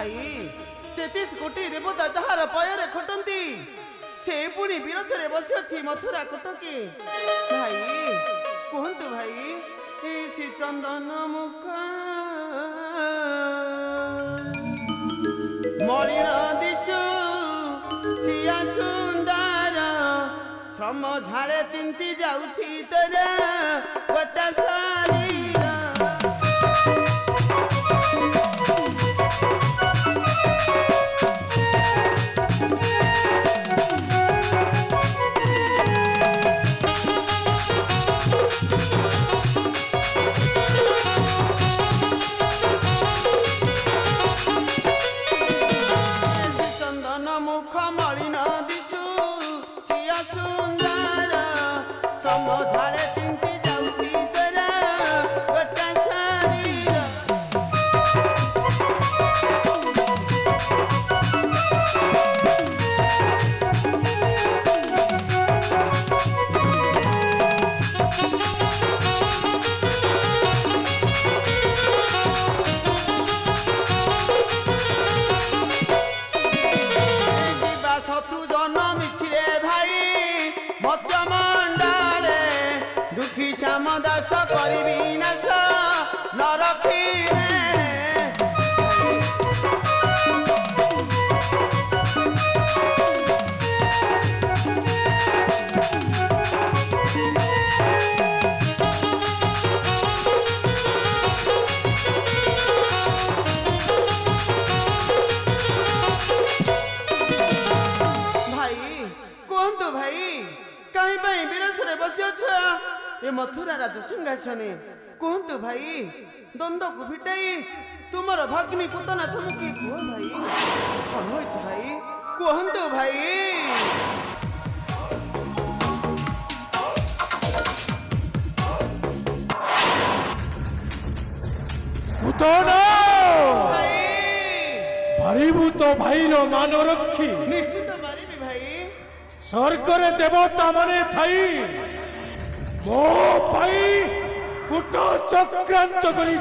भाई 33 कोटी देवता जहार पयर खटंती से पुणी विरसरे बसी अच्छी मथुरा कटके भाई कहतु भाई श्री चंदन मुख मलिन दिशु सिया सुंदर श्रम झाड़े तिंती जाउछि तोरा गोटा शरीर मथुरा राज सिंहासने कहतु भाई द्वंद्व को फिटाई तुमर भग्नी पुतना सम्मुखी कह भाई कौन हो भाई कहतु भाई पुतना भारीबू तो भाई रो मान रखी निश्चित मारिबी भाई स्वर्ग देवता माने थाई मो भाई कुट चक्रांत करी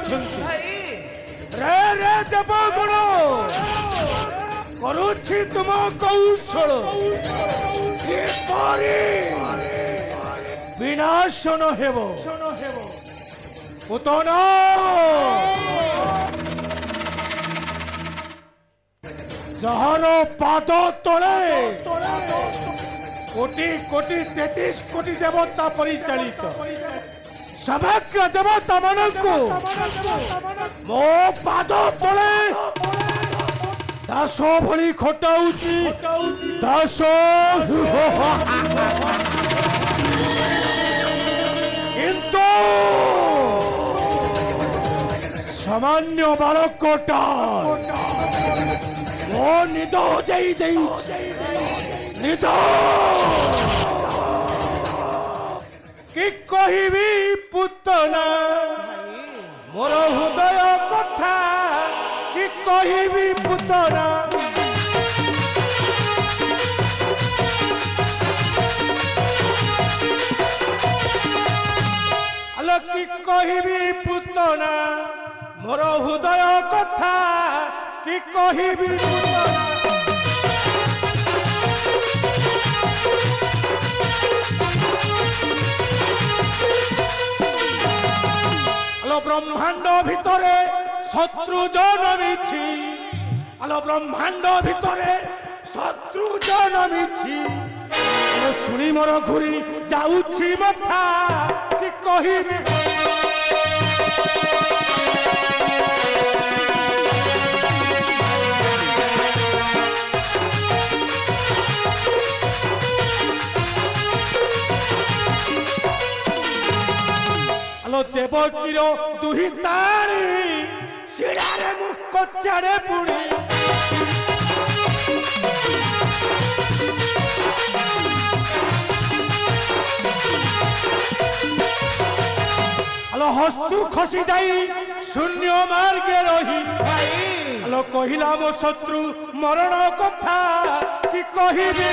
रे रे देवगुण करुछि तुम कौशल विनाशन हेबो पुतना जहार पाद तले कोटि कोटि 33 कोटि देवता परिचालित समग्र देवता मानकु मो पाद तले दास भली खटाउची दास किंतु सामान्य बालकटा वो निद जाई निद कि कहिबी पुतना मोर हृदय कथा कि कहिबी पुतना आलो कि कहिबी पुतना मोर हृदय कथा कि कहिबी पुतना ब्रह्मांड भितरे शत्रु जन्मिछि आलो ब्रह्मांड भितरे शत्रु जन्मिछि शुणी मोर घुरी जाउछि मथा कि कहिबी देवकीर दुही तारी सिड़ारे मु कच्चारे पुणी आलो हस्तु खसी जाई शून्य मार्गे रही आलो कहिला मो शत्रु मरण कथा कि कहिबी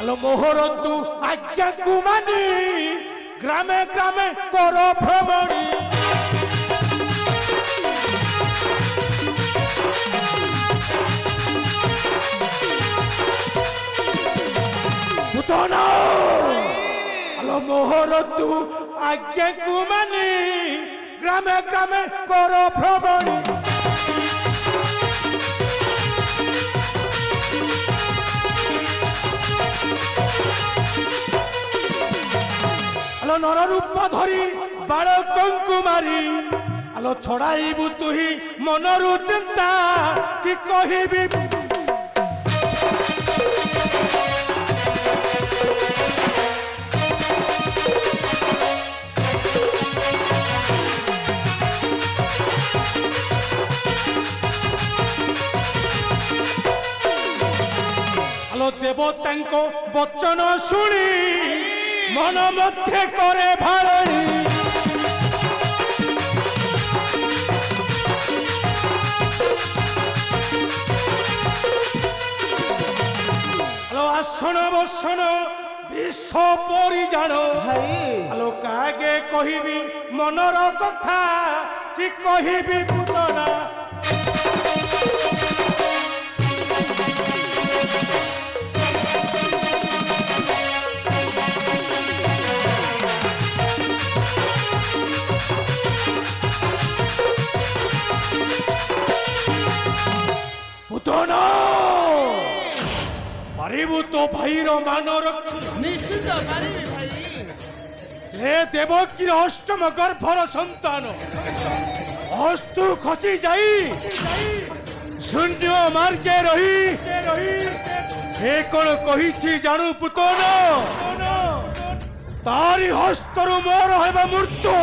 আলো মোহর তু আজ্ঞাକୁ মানি গ্রামে গ্রামে কর ভ্রমণী পুতনা আলো মোহর তু আজ্ঞাକୁ মানি গ্রামে গ্রামে কর ভ্রমণী আলো নররূপ ধরি বালকଙ୍କୁ মারি আলো ছড়াইবু তুহি মনরু চিন্তা কি কহিবি আলো দেবতাঙ্ক বচন শুনি মন মধ্যে করে ভাড়ি আলো আসন বসন বিশ্ব পরিজাণ আলো কাগে কহিবি মনর কথা কি কহিবি পুতনা পুতনা পারিবু তো ভাইর মান রক্ষি নিশ্চিত পারিবি ভাই সে দেবকীর অষ্টম গর্ভর সন্তান অস্তু খসি যাই শূন্য মার্গে রহি সে কোন কহিছি জানু পুতনা তারি হস্তরু মোর হেবা মৃত্যু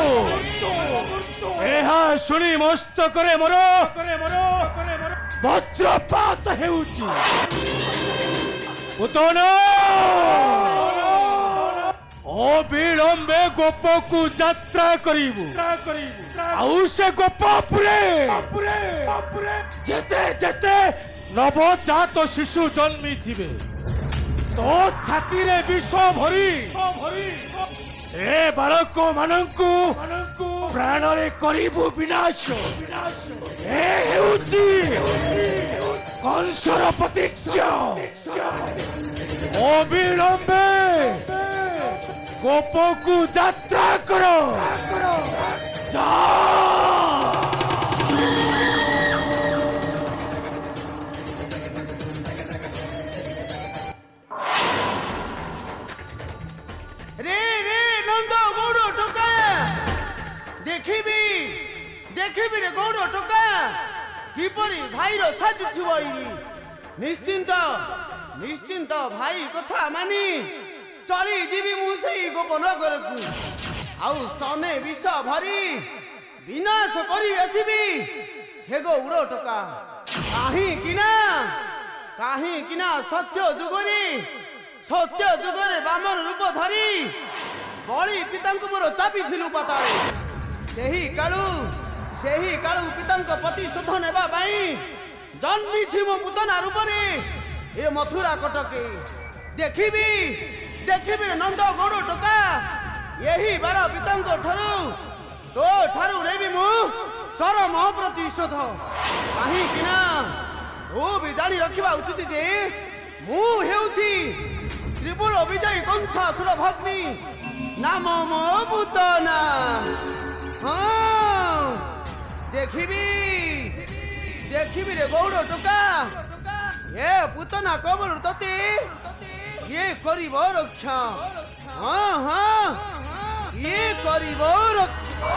ଏହା ଶୁଣି ମସ୍ତକରେ ମୋର ବଜ୍ରପାତ ହେଉଛି ପୁତନା ଅବିଳମ୍ବେ ଗୋପକୁ ଯାତ୍ରା କରିବୁ ଆଉ ସେ ଗୋପପୁରେ ଯେତେ ଯେତେ ନବଜାତ ଶିଶୁ ଜନ୍ମିଥିବେ ତୋ ଛାତିରେ ବିଷ ଭରି ଏ ବାଳକ ମାନଙ୍କୁ ପ୍ରାଣରେ କରିବୁ ବିନାଶ ଏ ହେଉଛି କଂସର ପ୍ରତିଜ୍ଞା ଅବିଳମ୍ବେ ଗୋପକୁ ଯାତ୍ରା କର ଯା ଦେଖିବି ରେ ଗୌଡ଼ ଟୋକା କିପରି ଭାଇର ସାଜୁଥିବ ନିଶ୍ଚିନ୍ତ ନିଶ୍ଚିନ୍ତ ଭାଇ କଥା ମାନି ଚଳି ଯିବି ମୁଁ ସେଇ ଗୋପନଗରକୁ ଆଉ ସ୍ତନେ ବିଷ ଭରି ବିନାଶ କରି ଆସିବି ସେ ଗୌଡ଼ ଟୋକା କାହିଁକି ନା ସତ୍ୟ ଯୁଗରେ ବାମନ ରୂପ ଧରି ବଳି ପିତାଙ୍କୁ ମୋର ଚାପିଥିଲୁ ପାତାଳେ ସେହି କାଳୁ ପିତାଙ୍କ ପ୍ରତିଶୋଧ ନେବା ପାଇଁ ଜନ୍ମିଛି ମୋ ପୁତନା ରୂପରେ ଏ ମଥୁରା କଟକେ ଦେଖିବି ନନ୍ଦ ଗୌଡ଼ ଟୋକା ଏହି ବାର ପିତାଙ୍କ ତୋ ଠାରୁ ନେବି ମୁଁ ଚରମ ପ୍ରତିଶୋଧ କାହିଁକି ନା ତୁ ବି ଜାଣି ରଖିବା ଉଚିତ ଯେ ମୁଁ ହେଉଛି ତ୍ରିପୁର ବିଜୟୀ କଂସାସୁର ଭଗ୍ନୀ ନାମ ମୋ ପୁତନା ଦେଖିବି ରେ ଗୌଡ଼ ଟୋକା ଏ ପୁତନା କବଳରୁ ତତେ ଇଏ କରିବ ରକ୍ଷା ଇଏ କରିବ ରକ୍ଷା